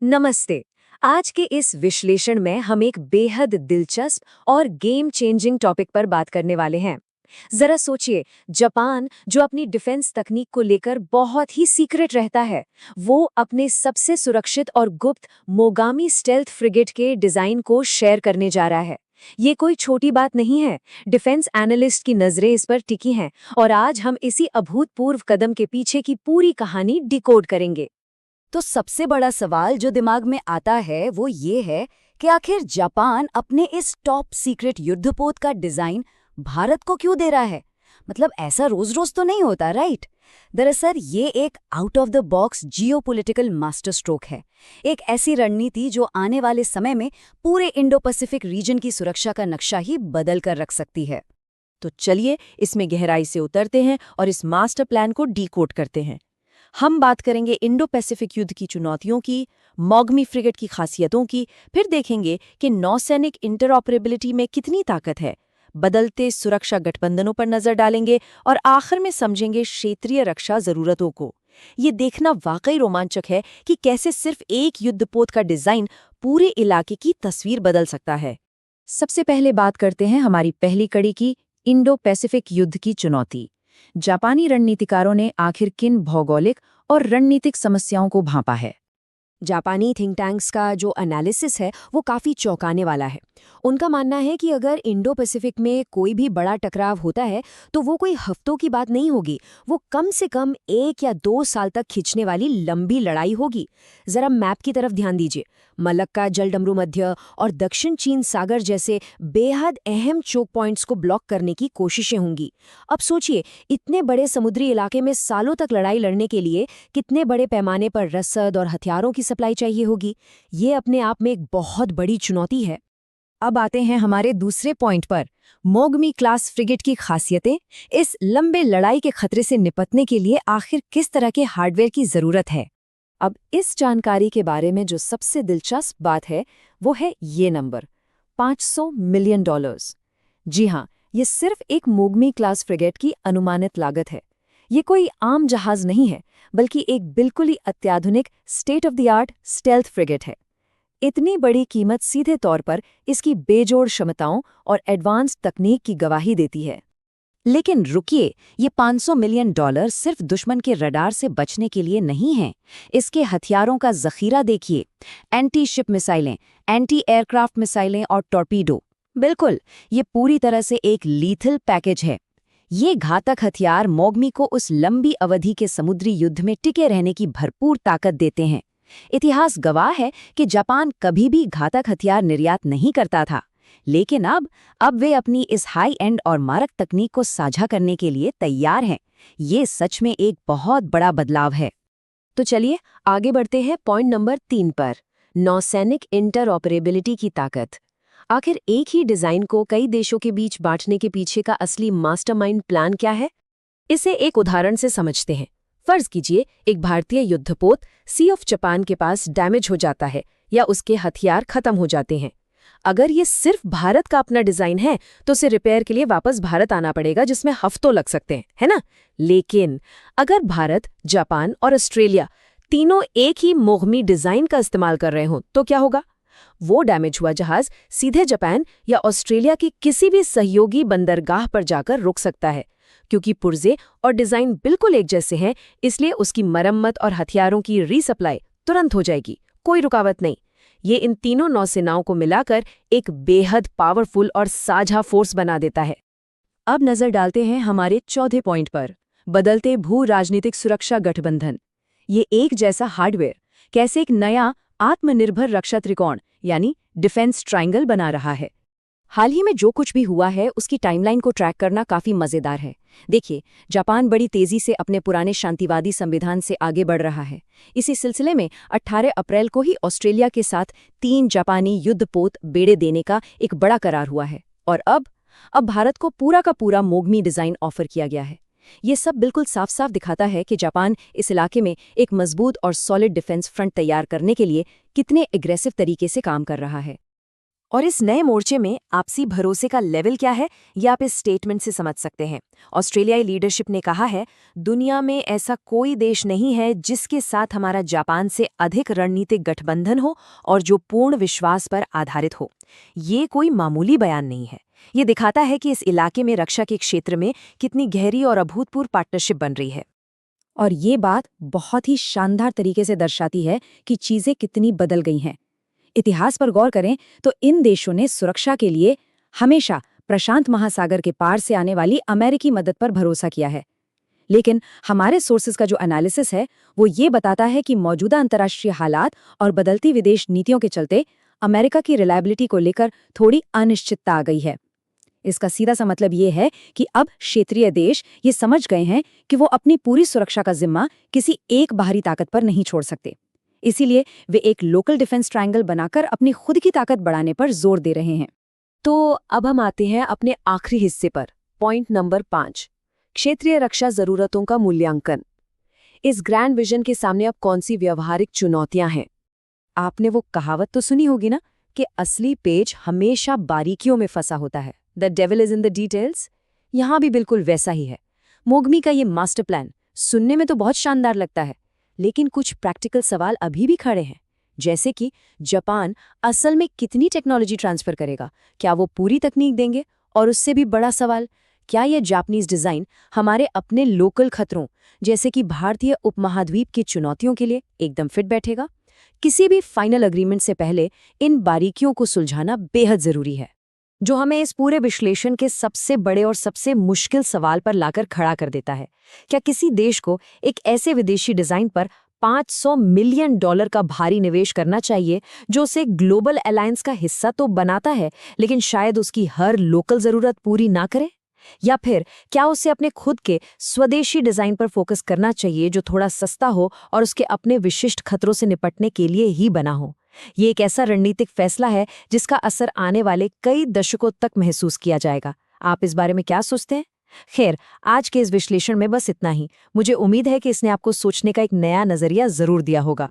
नमस्ते। आज के इस विश्लेषण में हम एक बेहद दिलचस्प और गेम चेंजिंग टॉपिक पर बात करने वाले हैं। जरा सोचिए, जापान जो अपनी डिफेंस तकनीक को लेकर बहुत ही सीक्रेट रहता है, वो अपने सबसे सुरक्षित और गुप्त मोगामी स्टेल्थ फ्रिगेट के डिजाइन को शेयर करने जा रहा है। ये कोई छोटी बात नहीं है। डिफेंस एनालिस्ट की नजरें इस पर टिकी हैं और आज हम इसी अभूतपूर्व कदम के पीछे की पूरी कहानी डिकोड करेंगे। तो सबसे बड़ा सवाल जो दिमाग में आता है वो ये है कि आखिर जापान अपने इस टॉप सीक्रेट युद्धपोत का डिजाइन भारत को क्यों दे रहा है। मतलब ऐसा रोज रोज तो नहीं होता, राइट? दरअसल ये एक out of the box geopolitical master stroke है। एक ऐसी रणनीति जो आने वाले समय में पूरे इंडो पैसिफिक रीजन की सुरक्षा का नक्शा ही बदल कर रख सकती है। तो चलिए इसमें गहराई से उतरते हैं और इस मास्टर प्लान को डीकोड करते हैं। हम बात करेंगे इंडो पैसिफिक युद्ध की चुनौतियों की, मॉगमी फ्रिगेट की खासियतों की, फिर देखेंगे कि नौसैनिक इंटरऑपरेबिलिटी में कितनी ताकत है, बदलते सुरक्षा गठबंधनों पर नजर डालेंगे और आखिर में समझेंगे क्षेत्रीय रक्षा जरूरतों को। ये देखना वाकई रोमांचक है कि कैसे सिर्फ एक युद्धपोत का डिजाइन पूरे इलाके की तस्वीर बदल सकता है। सबसे पहले बात करते हैं हमारी पहली कड़ी की, इंडो पैसिफिक युद्ध की चुनौती। जापानी रणनीतिकारों ने आखिर किन भौगोलिक और रणनीतिक समस्याओं को भांपा है? जापानी थिंक टैंक्स का जो एनालिसिस है वो काफ़ी चौंकाने वाला है। उनका मानना है कि अगर इंडो पैसिफिक में कोई भी बड़ा टकराव होता है तो वो कोई हफ्तों की बात नहीं होगी, वो कम से कम 1 या 2 साल तक खिंचने वाली लंबी लड़ाई होगी। जरा मैप की तरफ ध्यान दीजिए। मलक्का, जलडमरू मध्य और दक्षिण चीन सागर जैसे बेहद अहम चोक पॉइंट्स को ब्लॉक करने की कोशिशें होंगी। अब सोचिए, इतने बड़े समुद्री इलाके में सालों तक लड़ाई लड़ने के लिए कितने बड़े पैमाने पर रसद और हथियारों की सप्लाई चाहिए होगी। ये अपने आप में एक बहुत बड़ी चुनौती है। अब आते हैं हमारे दूसरे पॉइंट पर, मोगमी क्लास फ्रिगेट की खासियतें। इस लंबे लड़ाई के खतरे से निपटने के लिए आखिर किस तरह के हार्डवेयर की जरूरत है? अब इस जानकारी के बारे में जो सबसे दिलचस्प बात है वो है ये नंबर, $500 मिलियन। जी हाँ, ये सिर्फ एक मोगमी क्लास फ्रिगेट की अनुमानित लागत है। ये कोई आम जहाज नहीं है, बल्कि एक बिल्कुल ही अत्याधुनिक state of the art stealth frigate है। इतनी बड़ी कीमत सीधे तौर पर इसकी बेजोड़ क्षमताओं और एडवांस तकनीक की गवाही देती है। लेकिन रुकिए, ये $500 मिलियन सिर्फ दुश्मन के रडार से बचने के लिए नहीं हैं। इसके हथियारों का जखीरा देखिए, एंटी शिप मिसाइलें, एंटी एयरक्राफ्ट मिसाइलें और टॉर्पीडो। बिल्कुल, ये पूरी तरह से एक लीथल पैकेज है। ये घातक हथियार मोगमी को उस लंबी अवधि के समुद्री युद्ध में टिके रहने की भरपूर ताकत देते हैं। इतिहास गवाह है कि जापान कभी भी घातक हथियार निर्यात नहीं करता था, लेकिन अब वे अपनी इस हाई एंड और मारक तकनीक को साझा करने के लिए तैयार हैं। ये सच में एक बहुत बड़ा बदलाव है। तो चलिए आगे बढ़ते हैं पॉइंट नंबर 3 पर, नौसैनिक इंटरऑपरेबिलिटी की ताकत। आखिर एक ही डिजाइन को कई देशों के बीच बांटने के पीछे का असली मास्टरमाइंड प्लान क्या है? इसे एक उदाहरण से समझते हैं। फर्ज कीजिए एक भारतीय युद्धपोत सी ऑफ जापान के पास डैमेज हो जाता है या उसके हथियार खत्म हो जाते हैं। अगर ये सिर्फ भारत का अपना डिजाइन है तो उसे रिपेयर के लिए वापस भारत आना पड़ेगा, जिसमें हफ्तों लग सकते हैं, है ना? लेकिन अगर भारत, जापान और ऑस्ट्रेलिया तीनों एक ही मोगमी डिजाइन का इस्तेमाल कर रहे हों तो क्या होगा? वो डैमेज हुआ जहाज सीधे जापान या ऑस्ट्रेलिया की किसी भी सहयोगी बंदरगाह पर जाकर रुक सकता है। क्योंकि पुर्जे और डिजाइन बिल्कुल एक जैसे हैं, इसलिए उसकी मरम्मत और हथियारों की रीसप्लाई तुरंत हो जाएगी, कोई रुकावट नहीं। ये इन तीनों नौसेनाओं को मिलाकर एक बेहद पावरफुल और साझा फोर्स बना देता है। अब नजर डालते हैं हमारे चौथे पॉइंट पर, बदलते भू राजनीतिक सुरक्षा गठबंधन। ये एक जैसा हार्डवेयर कैसे एक नया आत्मनिर्भर रक्षा त्रिकोण यानी डिफेंस ट्रायंगल बना रहा है। हाल ही में जो कुछ भी हुआ है उसकी टाइमलाइन को ट्रैक करना काफी मजेदार है। देखिए, जापान बड़ी तेजी से अपने पुराने शांतिवादी संविधान से आगे बढ़ रहा है। इसी सिलसिले में 18 अप्रैल को ही ऑस्ट्रेलिया के साथ 3 जापानी युद्धपोत बेड़े देने का एक बड़ा करार हुआ है। और अब भारत को पूरा का पूरा मोगमी डिजाइन ऑफर किया गया है। ये सब बिल्कुल साफ साफ दिखाता है कि जापान इस इलाके में एक मजबूत और सॉलिड डिफेंस फ्रंट तैयार करने के लिए कितने एग्रेसिव तरीके से काम कर रहा है। और इस नए मोर्चे में आपसी भरोसे का लेवल क्या है, ये आप इस स्टेटमेंट से समझ सकते हैं। ऑस्ट्रेलियाई लीडरशिप ने कहा है, दुनिया में ऐसा कोई देश नहीं है जिसके साथ हमारा जापान से अधिक रणनीतिक गठबंधन हो और जो पूर्ण विश्वास पर आधारित हो। ये कोई मामूली बयान नहीं है। ये दिखाता है कि इस इलाके में रक्षा के क्षेत्र में कितनी गहरी और अभूतपूर्व पार्टनरशिप बन रही है। और ये बात बहुत ही शानदार तरीके से दर्शाती है कि चीजें कितनी बदल गई हैं। इतिहास पर गौर करें तो इन देशों ने सुरक्षा के लिए हमेशा प्रशांत महासागर के पार से आने वाली अमेरिकी मदद पर भरोसा किया है। लेकिन हमारे सोर्सेज का जो एनालिसिस है वो ये बताता है कि मौजूदा अंतर्राष्ट्रीय हालात और बदलती विदेश नीतियों के चलते अमेरिका की रिलायबिलिटी को लेकर थोड़ी अनिश्चितता आ गई है। इसका सीधा सा मतलब ये है कि अब क्षेत्रीय देश ये समझ गए हैं कि वो अपनी पूरी सुरक्षा का जिम्मा किसी एक बाहरी ताकत पर नहीं छोड़ सकते। इसीलिए वे एक लोकल डिफेंस ट्रायंगल बनाकर अपनी खुद की ताकत बढ़ाने पर जोर दे रहे हैं। तो अब हम आते हैं अपने आखिरी हिस्से पर, पॉइंट नंबर 5, क्षेत्रीय रक्षा जरूरतों का मूल्यांकन। इस ग्रैंड विजन के सामने अब कौन सी व्यवहारिक चुनौतियां हैं? आपने वो कहावत तो सुनी होगी ना कि असली पेच हमेशा बारीकियों में फंसा होता है। The devil is in the details. यहां भी बिल्कुल वैसा ही है। मोगमी का ये मास्टर प्लान सुनने में तो बहुत शानदार लगता है, लेकिन कुछ प्रैक्टिकल सवाल अभी भी खड़े हैं, जैसे कि जापान असल में कितनी टेक्नोलॉजी ट्रांसफर करेगा? क्या वो पूरी तकनीक देंगे? और उससे भी बड़ा सवाल, क्या ये जापानीज डिजाइन हमारे अपने लोकल खतरों जैसे कि भारतीय उपमहाद्वीप की चुनौतियों के लिए एकदम फिट बैठेगा? किसी भी फाइनल अग्रीमेंट से पहले इन बारीकियों को सुलझाना बेहद जरूरी है, जो हमें इस पूरे विश्लेषण के सबसे बड़े और सबसे मुश्किल सवाल पर लाकर खड़ा कर देता है। क्या किसी देश को एक ऐसे विदेशी डिजाइन पर $500 मिलियन का भारी निवेश करना चाहिए जो उसे ग्लोबल अलायंस का हिस्सा तो बनाता है, लेकिन शायद उसकी हर लोकल जरूरत पूरी ना करे? या फिर क्या उसे अपने खुद के स्वदेशी डिजाइन पर फोकस करना चाहिए जो थोड़ा सस्ता हो और उसके अपने विशिष्ट खतरों से निपटने के लिए ही बना हो? ये एक ऐसा रणनीतिक फैसला है जिसका असर आने वाले कई दशकों तक महसूस किया जाएगा। आप इस बारे में क्या सोचते हैं? खैर, आज के इस विश्लेषण में बस इतना ही। मुझे उम्मीद है कि इसने आपको सोचने का एक नया नजरिया जरूर दिया होगा।